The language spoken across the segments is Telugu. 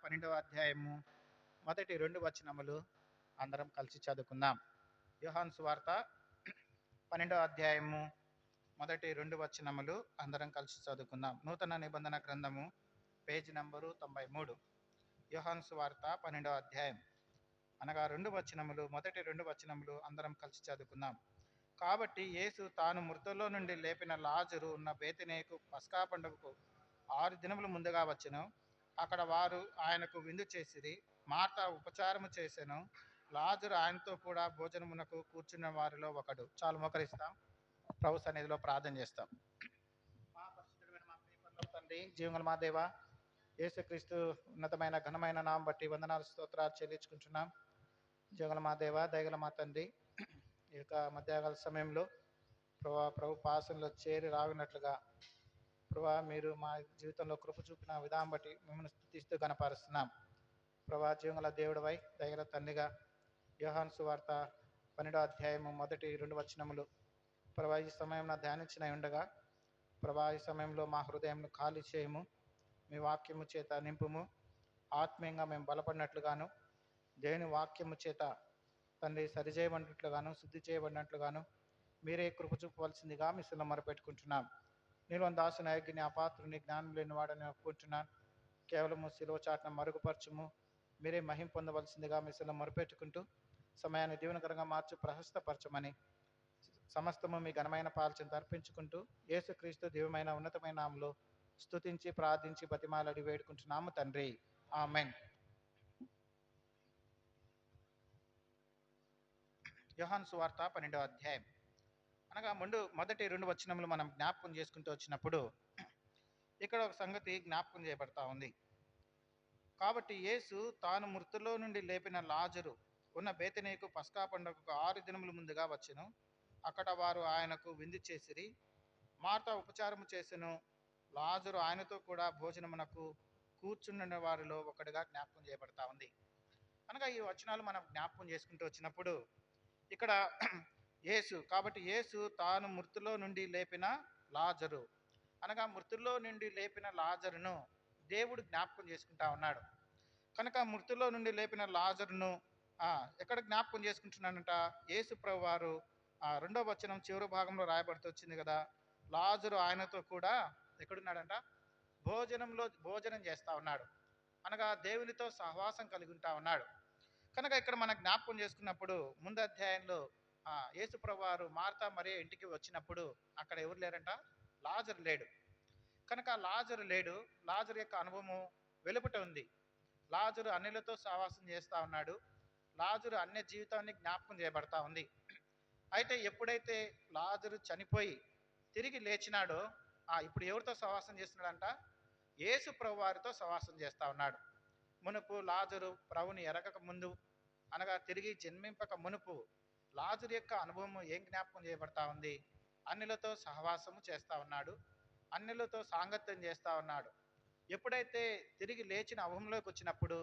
12వ అధ్యాయము మొదటి 2 వచనములు అందరం కలిసి చదువుకుందాం. యోహాను సువార్త 12వ అధ్యాయము మొదటి 2 వచనములు అందరం కలిసి చదువుకుందాం. నూతన నిబంధన గ్రంథము పేజీ నంబరు 93. యోహాను సువార్త 12వ అధ్యాయం అనగా 2 వచనములు, మొదటి 2 వచనములు అందరం కలిసి చదువుకుందాం. కాబట్టి యేసు తాను మృతుల్లో నుండి లేపిన లాజరు ఉన్న బేతనీకు పస్కా పండుగకు 6 దినములు ముందుగా వచ్చెను. అక్కడ వారు ఆయనకు విందు చేసిరి. మార్త ఉపచారము చేసెను. లాజరు ఆయనతో కూడా భోజనమునకు కూర్చున్న వారిలో ఒకడు. చాలు మోకరిస్తాం, ప్రభు సన్నిధిలో ప్రార్థన చేస్తాం. మా పరిశుద్ధుడైన మా ప్రియపరలోక తండ్రి, జీవగల మా దేవ, యేసుక్రీస్తు ఉన్నతమైన ఘనమైన నామం బట్టి వందనాలు స్తోత్రాలు చెల్లించుకుంటున్నాం. జీవగల మా దేవ, దయగల మా తండ్రి, ఈ యొక్క మధ్యాహ్న సమయంలో ప్రభు పాసంలో చేరి రాగినట్లుగా ప్రభా మీరు మా జీవితంలో కృప చూపిన విధానం బట్టి మిమ్మల్ని స్తుతిస్తూ గణపరుస్తున్నాం. ప్రభా జీవగల దేవుడివై దయగల తండ్రిగా యోహాను సువార్త 12వ అధ్యాయము మొదటి 2 వచనములు ప్రభా ఈ సమయం ధ్యానించిన ఉండగా ప్రభా ఈ సమయంలో మా హృదయంను ఖాళీ చేయము, మీ వాక్యము చేత నింపుము. ఆత్మీయంగా మేము బలపడినట్లుగాను, దేవుని వాక్యము చేత తండ్రి సరిచేయబడినట్లుగాను, శుద్ధి చేయబడినట్లుగాను మీరే కృప చూపవలసిందిగా మీ శిలో మొరపెట్టుకుంటున్నాం. నీలో దాసుని అయోగ్యని అపాత్రుని జ్ఞానం లేని వాడని ఒప్పుకుంటున్నాను. కేవలము శిలువ చాటున మరుగుపరచుము, మీరే మహిం పొందవలసిందిగా మీ శిలో మొరపెట్టుకుంటూ సమయాన్ని దీవెనకరంగా మార్చి ప్రహస్తపరచమని సమస్తము మీ ఘనమైన పాల్చెంత అర్పించుకుంటూ యేసుక్రీస్తు దివ్యమైన ఉన్నతమైన నామములో స్తుతించి ప్రార్థించి బతిమాలడి వేడుకుంటున్నాము తండ్రి, ఆమేన్. యోహాను సువార్త 12వ అధ్యాయం అనగా మొదటి 2 వచనములు మనం జ్ఞాపకం చేసుకుంటూ వచ్చినప్పుడు ఇక్కడ ఒక సంగతి జ్ఞాపకం చేయబడతా ఉంది. కాబట్టి యేసు తాను మృతుల్లో నుండి లేపిన లాజరు ఉన్న బేతనీకు పస్కా పండుగకు 6 దినముల ముందుగా వచ్చెను. అక్కడ వారు ఆయనకు విందు చేసిరి. మార్త ఉపచారము చేసెను. లాజరు ఆయనతో కూడా భోజనమునకు కూర్చున్న వారిలో ఒకటిగా జ్ఞాపకం చేయబడతా ఉంది. అనగా ఈ వచనాలు మనం జ్ఞాపకం చేసుకుంటూ వచ్చినప్పుడు ఇక్కడ కాబట్టి యేసు తాను మృతుల్లో నుండి లేపిన లాజరు అనగా మృతుల్లో నుండి లేపిన లాజరును దేవుడు జ్ఞాపకం చేసుకుంటా ఉన్నాడు. కనుక మృతుల్లో నుండి లేపిన లాజరును ఎక్కడ జ్ఞాపకం చేసుకుంటున్నాడంట? యేసు ప్రభు వారు 2వ వచనం చివరి భాగంలో రాయబడుతూ వచ్చింది కదా, లాజరు ఆయనతో కూడా ఎక్కడున్నాడంట? భోజనం చేస్తా ఉన్నాడు, అనగా దేవునితో సహవాసం కలిగి ఉంటా ఉన్నాడు. కనుక ఇక్కడ మనం జ్ఞాపకం చేసుకున్నప్పుడు ముందు అధ్యాయంలో యేసు ప్రభు వారు మార్తా మరియ ఇంటికి వచ్చినప్పుడు అక్కడ ఎవరు లేరంట? లాజరు లేడు. కనుక లాజరు లేడు. లాజరు యొక్క అనుభవము వెలుపట ఉంది. లాజరు అన్యులతో సహవాసం చేస్తూ ఉన్నాడు. లాజరు అన్య జీవితాన్ని జ్ఞాపకం చేయబడతా ఉంది. అయితే ఎప్పుడైతే లాజరు చనిపోయి తిరిగి లేచినాడో ఇప్పుడు ఎవరితో సహవాసం చేస్తున్నాడంట? యేసు ప్రభు వారితో సహవాసం చేస్తూ ఉన్నాడు. మునుపు లాజరు ప్రభుని ఎరగక ముందు అనగా తిరిగి జన్మింపక మునుపు లాజరు యొక్క అనుభవము ఏం జ్ఞాపకం చేయబడతా ఉంది? అన్యులతో సహవాసము చేస్తూ ఉన్నాడు, అన్యులతో సాంగత్యం చేస్తూ ఉన్నాడు. ఎప్పుడైతే తిరిగి లేచిన అనుభవంలోకి వచ్చినప్పుడు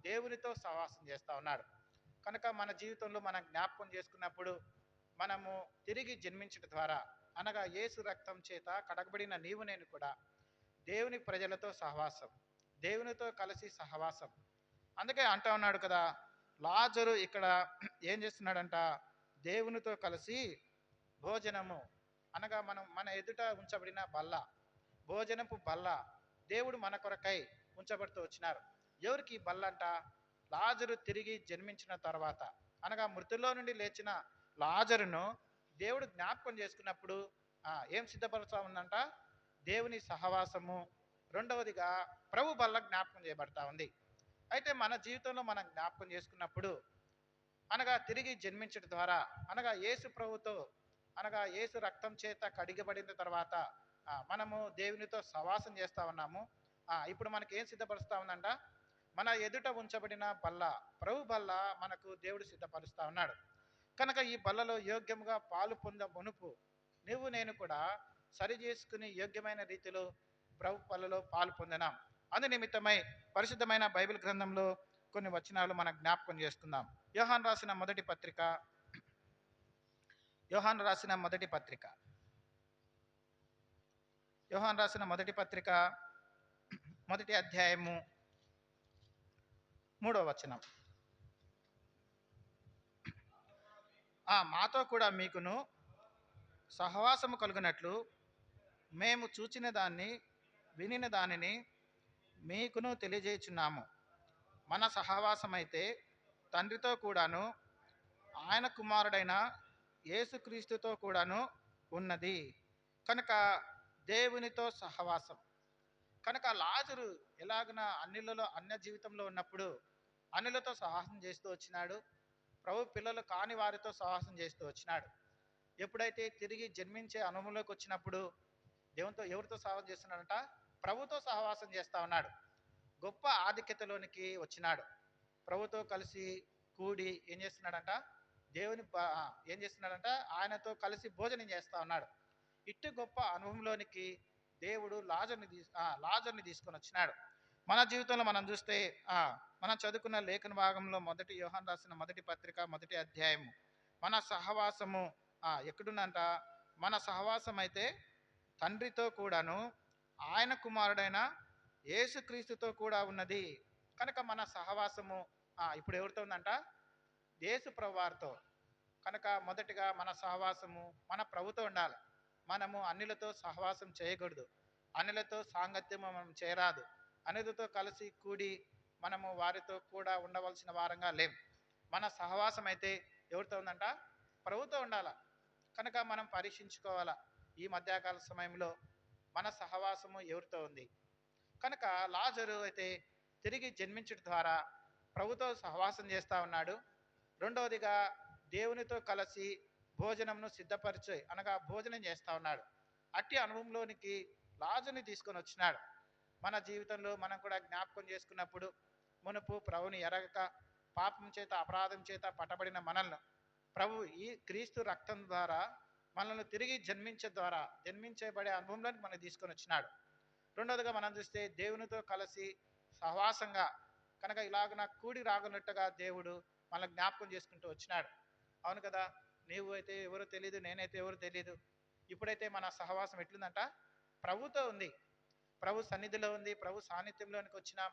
దేవునితో సహవాసం చేస్తూ ఉన్నాడు. కనుక మన జీవితంలో మనం జ్ఞాపకం చేసుకున్నప్పుడు మనము తిరిగి జన్మించడం ద్వారా అనగా యేసు రక్తం చేత కడగబడిన నీవు నేను కూడా దేవుని ప్రజలతో సహవాసం, దేవునితో కలిసి సహవాసం. అందుకే అంటా ఉన్నాడు కదా, లాజరు ఇక్కడ ఏం చేస్తున్నాడంట? దేవునితో కలిసి భోజనము అనగా మన ఎదుట ఉంచబడిన బల్ల, భోజనపు బల్ల దేవుడు మన కొరకై ఉంచబడుతూ వచ్చినారు. ఎవరికి బల్ల అంట? లాజరు తిరిగి జన్మించిన తర్వాత అనగా మృతుల్లో నుండి లేచిన లాజరును దేవుడు జ్ఞాపకం చేసుకున్నప్పుడు ఏం సిద్ధపరుస్తా ఉందంట? దేవుని సహవాసము. రెండవదిగా ప్రభు బల్ల జ్ఞాపకం చేయబడతా ఉంది. అయితే మన జీవితంలో మనం జ్ఞాపకం చేసుకున్నప్పుడు అనగా తిరిగి జన్మించడం ద్వారా అనగా యేసు ప్రభుతో అనగా యేసు రక్తం చేత కడిగబడిన తర్వాత మనము దేవునితో సహవాసం చేస్తూ ఉన్నాము. ఇప్పుడు మనకి ఏం సిద్ధపరుస్తూ ఉందంట? మన ఎదుట ఉంచబడిన బల్ల, ప్రభు బల్ల మనకు దేవుడు సిద్ధపరుస్తూ ఉన్నాడు. కనుక ఈ బల్లలో యోగ్యముగా పాలు పొంద మునుపు నువ్వు నేను కూడా సరి చేసుకుని యోగ్యమైన రీతిలో ప్రభు బల్లలో పాలు పొందినాం. అందు నిమిత్తమై పరిశుద్ధమైన బైబిల్ గ్రంథంలో కొన్ని వచనాలు మనం జ్ఞాపకం చేసుకుందాం. యోహాను రాసిన మొదటి పత్రిక మొదటి అధ్యాయము 3వ వచనం. మాతో కూడా మీకును సహవాసము కలుగునట్లు మేము చూచిన దాన్ని వినిన దానిని మీకును తెలియజేయుచున్నాము. మన సహవాసమైతే తండ్రితో కూడాను ఆయన కుమారుడైన యేసుక్రీస్తుతో కూడాను ఉన్నది. కనుక దేవునితో సహవాసం. కనుక లాజరు ఎలాగున అన్య జీవితంలో ఉన్నప్పుడు అన్యులతో సహవాసం చేస్తూ వచ్చినాడు. ప్రభు పిల్లలు కాని వారితో సహవాసం చేస్తూ వచ్చినాడు. ఎప్పుడైతే తిరిగి జన్మించే అనుభవంలోకి వచ్చినప్పుడు దేవునితో ఎవరితో సహవాసం చేస్తున్నాడంట? ప్రభుతో సహవాసం చేస్తా ఉన్నాడు. గొప్ప ఆధిక్యతలోనికి వచ్చినాడు. ప్రభుతో కలిసి కూడి ఏం చేస్తున్నాడంట? ఏం చేస్తున్నాడంట? ఆయనతో కలిసి భోజనం చేస్తా ఉన్నాడు. ఇట్టి గొప్ప అనుభవంలోనికి దేవుడు లాజర్ని తీసుకొని వచ్చినాడు. మన జీవితంలో మనం చూస్తే మనం చదువుకున్న లేఖన భాగంలో మొదటి యోహాను రాసిన మొదటి పత్రిక 1వ అధ్యాయము మన సహవాసము ఎక్కడుందంట? మన సహవాసం అయితే తండ్రితో కూడాను ఆయన కుమారుడైన యేసుక్రీస్తుతో కూడా ఉన్నది. కనుక మన సహవాసము ఇప్పుడు ఎవరితో ఉందంట? యేసు ప్రభువారితో. కనుక మొదటిగా మన సహవాసము మన ప్రభుతో ఉండాలి. మనము అన్యులతో సహవాసం చేయకూడదు. అన్యులతో సాంగత్యం మనం చేయరాదు. అన్యులతో కలిసి కూడి మనము వారితో కూడా ఉండవలసిన వారంగా లేం. మన సహవాసం అయితే ఎవరితో ఉందంట? ప్రభుతో ఉండాల. కనుక మనం పరీక్షించుకోవాలా, ఈ మధ్యాకాల సమయంలో మన సహవాసము ఎవరితో ఉంది. కనుక లాజరు అయితే తిరిగి జన్మించడం ద్వారా ప్రభుతో సహవాసం చేస్తూ ఉన్నాడు. రెండవదిగా దేవునితో కలిసి భోజనంను సిద్ధపరిచి అనగా భోజనం చేస్తూ ఉన్నాడు. అట్టి అనుభవంలోనికి లాజరుని తీసుకొని వచ్చినాడు. మన జీవితంలో మనం కూడా జ్ఞాపకం చేసుకున్నప్పుడు మునుపు ప్రభుని ఎరగక పాపం చేత అపరాధం చేత పట్టబడిన మనల్ని ప్రభు ఈ క్రీస్తు రక్తం ద్వారా మనల్ని తిరిగి జన్మించబడే అనుభవంలోకి మనం తీసుకొని వచ్చినాడు. రెండవదిగా మనం చూస్తే దేవునితో కలిసి సహవాసంగా కనుక ఇలాగ కూడి రాగనట్టుగా దేవుడు మనల్ని జ్ఞాపకం చేసుకుంటూ వచ్చినాడు. అవును కదా, నీవు అయితే ఎవరో తెలియదు, నేనైతే ఎవరు తెలియదు. ఇప్పుడైతే మన సహవాసం ఎట్లుందంట? ప్రభుతో ఉంది, ప్రభు సన్నిధిలో ఉంది, ప్రభు సాన్నిధ్యంలోనికి వచ్చినాం.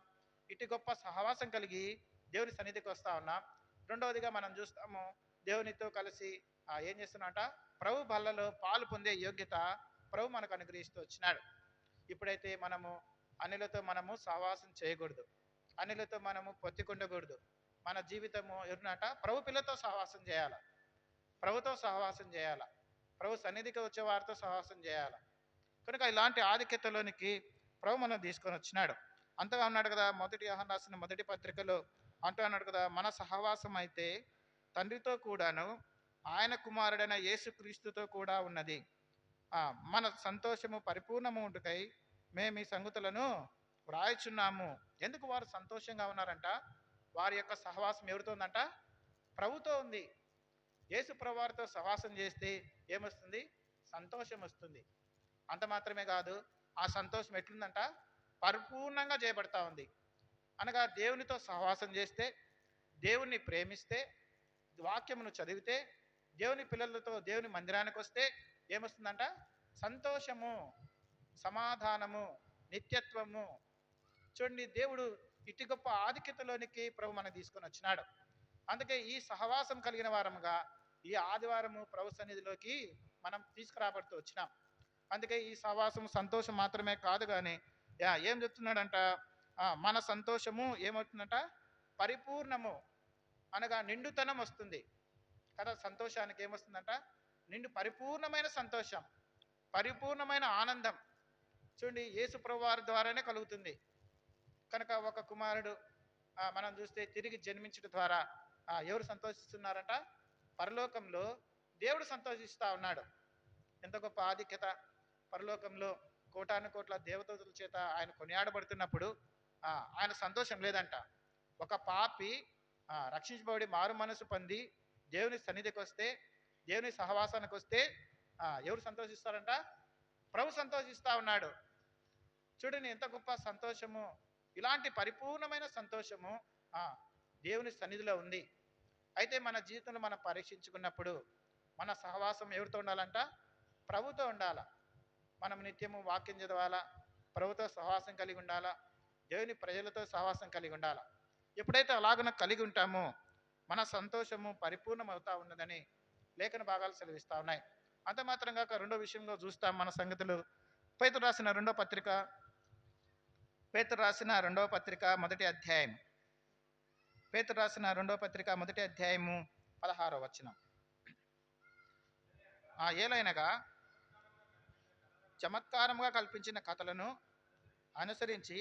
ఇటు గొప్ప సహవాసం కలిగి దేవుని సన్నిధికి వస్తా ఉన్నాం. రెండవదిగా మనం చూస్తాము, దేవునితో కలిసి ఏం చేస్తున్నామంట? ప్రభు బల్లలో పాలు పొందే యోగ్యత ప్రభు మనకు అనుగ్రహిస్తూ వచ్చినాడు. ఇప్పుడైతే మనము అన్యులతో మనము సహవాసం చేయకూడదు, అన్యులతో మనము పొత్తికుండకూడదు. మన జీవితము ఎవరినట? ప్రభు పిల్లతో సహవాసం చేయాల, ప్రభుతో సహవాసం చేయాల, ప్రభు సన్నిధికి వచ్చే వారితో సహవాసం చేయాల. కనుక ఇలాంటి ఆధిక్యతలోనికి ప్రభు మనం తీసుకొని వచ్చినాడు. అంతగా ఉన్నాడు కదా, మొదటి యోహాను రాసిన మొదటి పత్రికలో అంటూ అన్నాడు కదా, మన సహవాసం అయితే తండ్రితో కూడాను ఆయన కుమారుడైన యేసుక్రీస్తుతో కూడా ఉన్నది. మన సంతోషము పరిపూర్ణముండుకై మేము ఈ సంగతులను వ్రాయిచున్నాము. ఎందుకు వారు సంతోషంగా ఉన్నారంట? వారి యొక్క సహవాసం ఎవరితో ఉందంట? ప్రభుతో ఉంది. యేసు ప్రభువారితో సహవాసం చేస్తే ఏమొస్తుంది? సంతోషం వస్తుంది. అంత మాత్రమే కాదు, ఆ సంతోషం ఎట్లుందంట? పరిపూర్ణంగా చేయబడతా ఉంది. అనగా దేవునితో సహవాసం చేస్తే, దేవుణ్ణి ప్రేమిస్తే, వాక్యమును చదివితే, దేవుని పిల్లలతో దేవుని మందిరానికి వస్తే ఏమొస్తుందంట? సంతోషము, సమాధానము, నిత్యత్వము. చూడండి, దేవుడు ఇటు గొప్ప ఆధిక్యతలోనికి ప్రభు మనకు తీసుకొని వచ్చినాడు. అందుకే ఈ సహవాసం కలిగిన వారముగా ఈ ఆదివారము ప్రభు సన్నిధిలోకి మనం తీసుకురాబడుతూ వచ్చినాం. అందుకే ఈ సహవాసం సంతోషం మాత్రమే కాదు, కానీ ఏం చెప్తున్నాడంట? మన సంతోషము ఏమవుతుందంట? పరిపూర్ణము అనగా నిండుతనం వస్తుంది కదా. సంతోషానికి ఏమొస్తుందంట? పరిపూర్ణమైన సంతోషం, పరిపూర్ణమైన ఆనందం. చూడండి, యేసు ప్రభువారి ద్వారానే కలుగుతుంది. కనుక ఒక కుమారుడు మనం చూస్తే తిరిగి జన్మించడం ద్వారా ఎవరు సంతోషిస్తున్నారంట? పరలోకంలో దేవుడు సంతోషిస్తూ ఉన్నాడు. ఎంత గొప్ప ఆధిక్యత! పరలోకంలో కోటాను కోట్ల దేవదూతల చేత ఆయన కొనియాడబడుతున్నప్పుడు ఆయన సంతోషం లేదంట. ఒక పాపి రక్షించబడి మారు మనసు పొంది దేవుని సన్నిధికి వస్తే, దేవుని సహవాసానికి వస్తే ఎవరు సంతోషిస్తారంట? ప్రభు సంతోషిస్తూ ఉన్నాడు. చూడండి ఎంత గొప్ప సంతోషము! ఇలాంటి పరిపూర్ణమైన సంతోషము దేవుని సన్నిధిలో ఉంది. అయితే మన జీవితంలో మనం పరీక్షించుకున్నప్పుడు మన సహవాసం ఎవరితో ఉండాలంట? ప్రభుతో ఉండాల. మనం నిత్యము వాక్యం చదవాలా, ప్రభుతో సహవాసం కలిగి ఉండాలా, దేవుని ప్రజలతో సహవాసం కలిగి ఉండాలా. ఎప్పుడైతే అలాగున కలిగి ఉంటామో మన సంతోషము పరిపూర్ణం అవుతా ఉన్నదని లేఖన భాగాలు సెలవిస్తా ఉన్నాయి. అంత మాత్రం కాక రెండో విషయంలో చూస్తాం మన సంగతులు. పేతురు రాసిన రెండో పత్రిక పేతురు రాసిన రెండవ పత్రిక మొదటి అధ్యాయం పేతురు రాసిన రెండవ పత్రిక మొదటి అధ్యాయము 16వ వచనం. ఏలైనగా చమత్కారంగా కల్పించిన కథలను అనుసరించి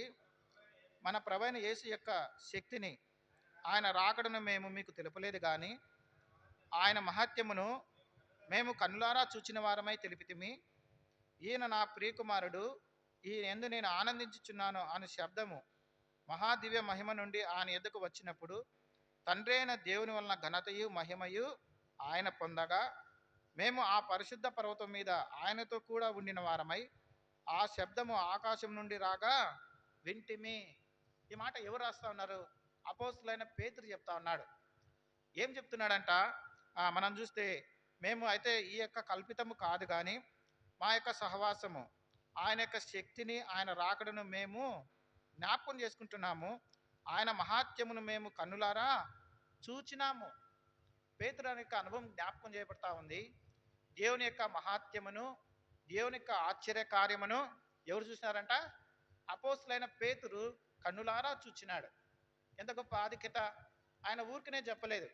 మన ప్రభువైన యేసు యొక్క శక్తిని, ఆయన రాకడను మేము మీకు తెలుపలేదు కానీ ఆయన మహత్యమును మేము కన్నులారా చూచిన వారమై తెలిపితిమి. ఈయన నా ప్రియకుమారుడు, ఈయన యందు నేను ఆనందించుచున్నాను అనే శబ్దము మహాదివ్య మహిమ నుండి ఆయన ఎద్దుకు వచ్చినప్పుడు తండ్రి అయిన దేవుని వలన ఘనతయు మహిమయు ఆయన పొందగా మేము ఆ పరిశుద్ధ పర్వతం మీద ఆయనతో కూడా ఉండిన వారమై ఆ శబ్దము ఆకాశం నుండి రాగా వింటిమి. ఈ మాట ఎవరు రాస్తా ఉన్నారు? అపోస్తులైన పేతురు చెప్తా ఉన్నాడు. ఏం చెప్తున్నాడంట? మనం చూస్తే మేము అయితే ఈ యొక్క కల్పితము కాదు కానీ మా యొక్క సహవాసము, ఆయన యొక్క శక్తిని, ఆయన రాకడను మేము జ్ఞాపకం చేసుకుంటున్నాము. ఆయన మహాత్యమును మేము కన్నులారా చూచినాము. పేతురు యొక్క అనుభవం జ్ఞాపకం చేయబడతా ఉంది. దేవుని యొక్క మహాత్యమును, దేవుని యొక్క ఆశ్చర్య కార్యమును ఎవరు చూసినారంట? అపోస్తులైన పేతురు కన్నులారా చూచినాడు. ఎంత గొప్ప ఆధిక్యత! ఆయన ఊరికనే చెప్పలేదు,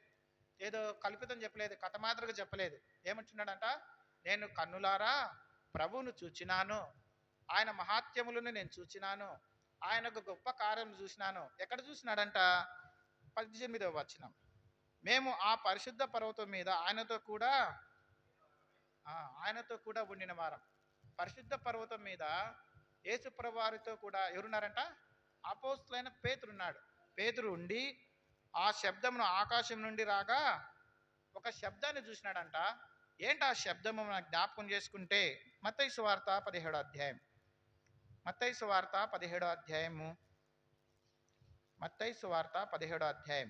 ఏదో కల్పితం చెప్పలేదు, కథ మాత్రగా చెప్పలేదు. ఏమంటున్నాడంట? నేను కన్నులారా ప్రభువును చూచినాను, ఆయన మహాత్యములను నేను చూచినాను, ఆయన ఒక గొప్ప కార్యం చూసినాను. ఎక్కడ చూసినాడంట? 18వ వచనం. మేము ఆ పరిశుద్ధ పర్వతం మీద ఆయనతో కూడా ఉండిన వారం. పరిశుద్ధ పర్వతం మీద యేసుప్రభు వారితో కూడా ఎవరున్నారంట? అపోస్తులైన పేతురున్నాడు. పేతురు ఉండి ఆ శబ్దమును ఆకాశం నుండి రాగా ఒక శబ్దాన్ని చూసినాడంట. ఏంటి ఆ శబ్దము మనం జ్ఞాపకం చేసుకుంటే మత్తయి సువార్త 17వ అధ్యాయం. మత్తయి సువార్త 17వ అధ్యాయము. మత్తయి సువార్త 17వ అధ్యాయం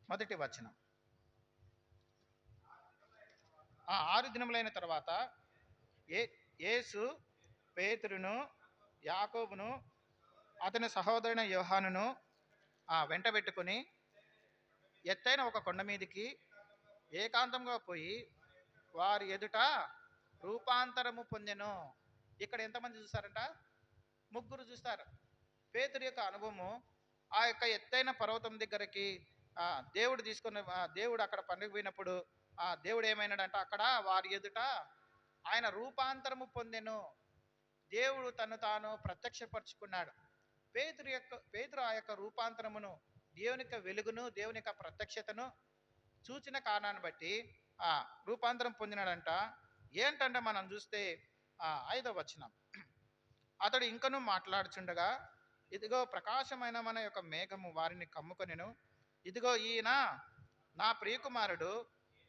మొదటి వచనం. 6 దినములైన తర్వాత యేసు పేతురును, యాకోబును, అతని సహోదరుని యోహానును వెంటబెట్టుకుని ఎత్తైన ఒక కొండ మీదికి ఏకాంతంగా పోయి వారి ఎదుట రూపాంతరము పొందెను. ఇక్కడ ఎంతమంది చూస్తారంట? ముగ్గురు చూస్తారు. పేతురు యొక్క అనుభవము ఆ యొక్క ఎత్తైన పర్వతం దగ్గరికి దేవుడు అక్కడ పండుగ పోయినప్పుడు దేవుడు ఏమైనాడంట? అక్కడ వారి ఎదుట ఆయన రూపాంతరము పొందెను. దేవుడు తను తాను ప్రత్యక్షపరుచుకున్నాడు. పేతురు ఆ యొక్క రూపాంతరమును, దేవుని యొక్క వెలుగును, దేవుని యొక్క ప్రత్యక్షతను చూచిన కారణాన్ని బట్టి రూపాంతరం పొందినాడంట. ఏంటంటే మనం చూస్తే 5వ వచనం. అతడు ఇంకనూ మాట్లాడుచుండగా ఇదిగో ప్రకాశమైన మన యొక్క మేఘము వారిని కమ్ముకొనెను. ఇదిగో ఈయన నా ప్రియకుమారుడు,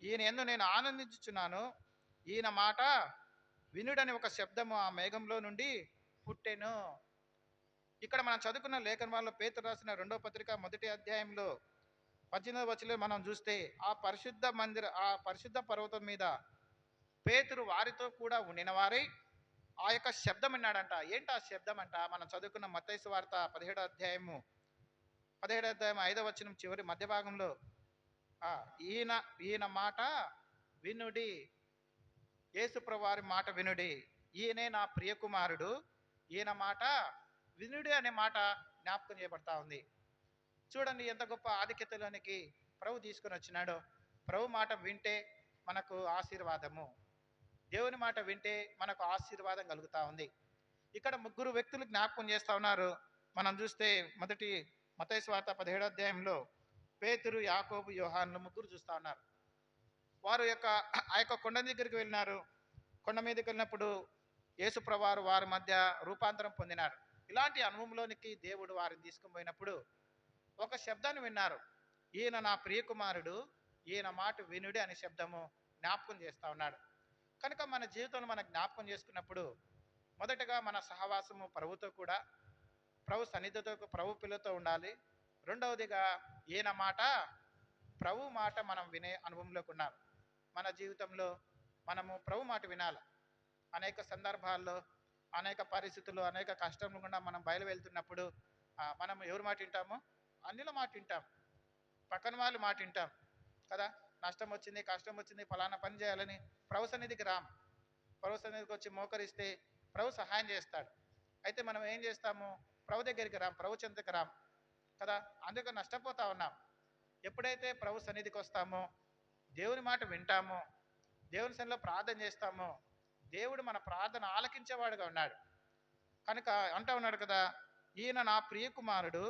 ఈయన యందు నేను ఆనందించుచున్నాను, ఈయన మాట వినుడని ఒక శబ్దము ఆ మేఘంలో నుండి పుట్టెను. ఇక్కడ మనం చదువుకున్న లేఖన వాళ్ళలో పేతురు రాసిన రెండో పత్రిక మొదటి అధ్యాయంలో 18వ వచనంలో మనం చూస్తే ఆ పరిశుద్ధ పర్వతం మీద పేతురు వారితో కూడా ఉండిన వారై ఆ యొక్క శబ్దం విన్నాడంట. ఏంటి ఆ శబ్దం అంట? మనం చదువుకున్న మత్తయి సువార్త 17వ అధ్యాయం 5వ వచనం చివరి మధ్య భాగంలో ఈయన మాట వినుడి, యేసుప్రభు వారి మాట వినుడి, ఈయనే నా ప్రియకుమారుడు, ఈయన మాట వినుడి అనే మాట జ్ఞాపకం చేయబడతా ఉంది. చూడండి ఎంత గొప్ప ఆధిక్యతలోనికి ప్రభు తీసుకొని వచ్చినాడో. ప్రభు మాట వింటే మనకు ఆశీర్వాదము, దేవుని మాట వింటే మనకు ఆశీర్వాదం కలుగుతూ ఉంది. ఇక్కడ ముగ్గురు వ్యక్తులు జ్ఞాపకం చేస్తూ ఉన్నారు. మనం చూస్తే మత్తయి సువార్త 17వ అధ్యాయంలో పేతురు, యాకోబు, యోహాను ముగ్గురు చూస్తూ ఉన్నారు. వారు ఆ యొక్క కొండ దగ్గరికి వెళ్ళినారు. కొండ మీదకి వెళ్ళినప్పుడు యేసుప్రభు వారి మధ్య రూపాంతరం పొందినారు. ఇలాంటి అనుభవంలోనికి దేవుడు వారిని తీసుకుని పోయినప్పుడు ఒక శబ్దాన్ని విన్నారు. ఈయన నా ప్రియకుమారుడు, ఈయన మాట వినుడి అనే శబ్దము జ్ఞాపకం చేస్తూ ఉన్నాడు. కనుక మన జీవితంలో మనం జ్ఞాపకం చేసుకున్నప్పుడు మొదటగా మన సహవాసము ప్రభుతో కూడా, ప్రభు సన్నిధితో, ప్రభు పిల్లతో ఉండాలి. రెండవదిగా ప్రభు మాట మనం వినే అనుభవంలోకి ఉన్నారు. మన జీవితంలో మనము ప్రభు మాట వినాలి. అనేక సందర్భాల్లో, అనేక పరిస్థితుల్లో, అనేక కష్టములు గుండా మనం బయలు వెళ్తున్నప్పుడు మనం ఎవరి మాట వింటాము? అన్యుల మాట వింటాం, పక్కన వాళ్ళ మాట వింటాం కదా. నష్టం వచ్చింది, కష్టం వచ్చింది, ఫలానా పని చేయాలని ప్రభు సన్నిధికి రాం. ప్రభు సన్నిధికి వచ్చి మోకరిస్తే ప్రభు సహాయం చేస్తాడు. అయితే మనం ఏం చేస్తాము? ప్రభు దగ్గరికి రాం, ప్రభు చెంతకు రాం కదా. అందుకు నష్టపోతా ఉన్నాం. ఎప్పుడైతే ప్రభు సన్నిధికి వస్తామో, దేవుని మాట వింటామో, దేవుని సన్నిధిలో ప్రార్థన చేస్తామో, దేవుడు మన ప్రార్థన ఆలకించేవాడుగా ఉన్నాడు. కనుక అంటా ఉన్నాడు కదా, ఈయన నా ప్రియ కుమారుడు,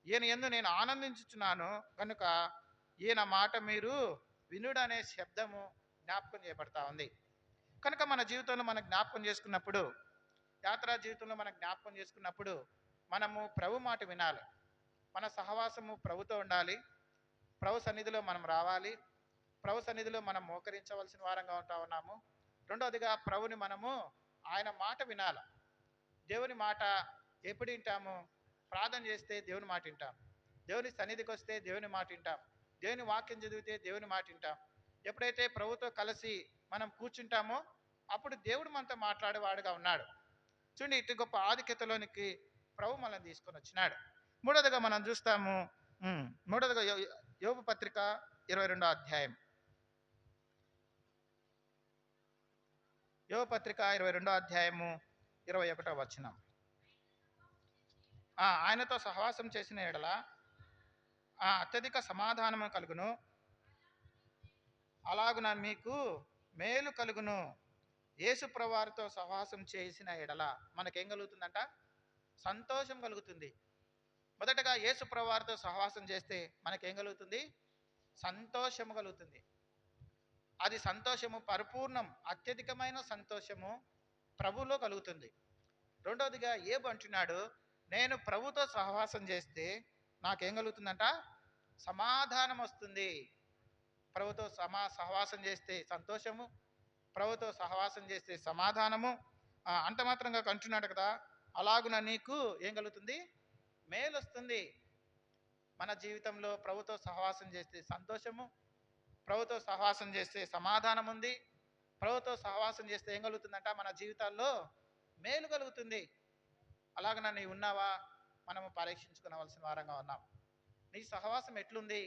ఈయన యందు నేను ఆనందించుచున్నాను కనుక ఈయన మాట మీరు వినుడు అనే శబ్దము జ్ఞాపకం చేయబడతా ఉంది. కనుక మన జీవితంలో మనం జ్ఞాపకం చేసుకున్నప్పుడు, యాత్రా జీవితంలో మనం జ్ఞాపకం చేసుకున్నప్పుడు మనము ప్రభు మాట వినాలి. మన సహవాసము ప్రభుతో ఉండాలి. ప్రభు సన్నిధిలో మనం రావాలి. ప్రభు సన్నిధిలో మనం మోకరించవలసిన వారంగా ఉంటా ఉన్నాము. రెండవదిగా ప్రభుని మనము ఆయన మాట వినాలి. దేవుని మాట ఎప్పుడు వింటాము? ప్రార్థన చేస్తే దేవుని మాట వింటాం, దేవుని సన్నిధికి వస్తే దేవుని మాట వింటాం, దేవుని వాక్యం చదివితే దేవుని మాట వింటాం. ఎప్పుడైతే ప్రభుతో కలిసి మనం కూర్చుంటామో అప్పుడు దేవుడు మనతో మాట్లాడేవాడుగా ఉన్నాడు. చూడండి, ఇటు గొప్ప ఆధిక్యతలోనికి ప్రభు మనల్ని తీసుకొని వచ్చినాడు. మూడవదిగా మనం చూస్తాము, మూడవదిగా యోబు పత్రిక 22వ అధ్యాయం. యోబు పత్రిక 22వ అధ్యాయము 21వ వచనం. ఆయనతో సహవాసం చేసిన ఎడల అత్యధిక సమాధానము కలుగును, అలాగున మీకు మేలు కలుగును. యేసు ప్రభువారితో సహవాసం చేసిన ఎడల మనకేం కలుగుతుందంట? సంతోషం కలుగుతుంది. మొదటగా యేసు ప్రభువారితో సహవాసం చేస్తే మనకేం కలుగుతుంది? సంతోషము కలుగుతుంది. అది సంతోషము పరిపూర్ణం, అత్యధికమైన సంతోషము ప్రభువులో కలుగుతుంది. రెండవదిగా యోబు అంటున్నాడు, నేను ప్రభుతో సహవాసం చేస్తే నాకేం కలుగుతుందంట? సమాధానం వస్తుంది. ప్రభుతో సహవాసం చేస్తే సంతోషము, ప్రభుతో సహవాసం చేస్తే సమాధానము. అంత మాత్రంగా అంటున్నాడు కదా, అలాగున నీకు ఏం కలుగుతుంది? మేలు వస్తుంది. మన జీవితంలో ప్రభుతో సహవాసం చేస్తే సంతోషము, ప్రభుతో సహవాసం చేస్తే సమాధానం ఉంది. ప్రభుతో సహవాసం చేస్తే ఏం కలుగుతుందంట? మన జీవితాల్లో మేలు కలుగుతుంది. అలాగన నీవు ఉన్నావా? మనము పరీక్షించుకోవలసిన వారంగా ఉన్నాం. నీ సహవాసం ఎట్లుంది?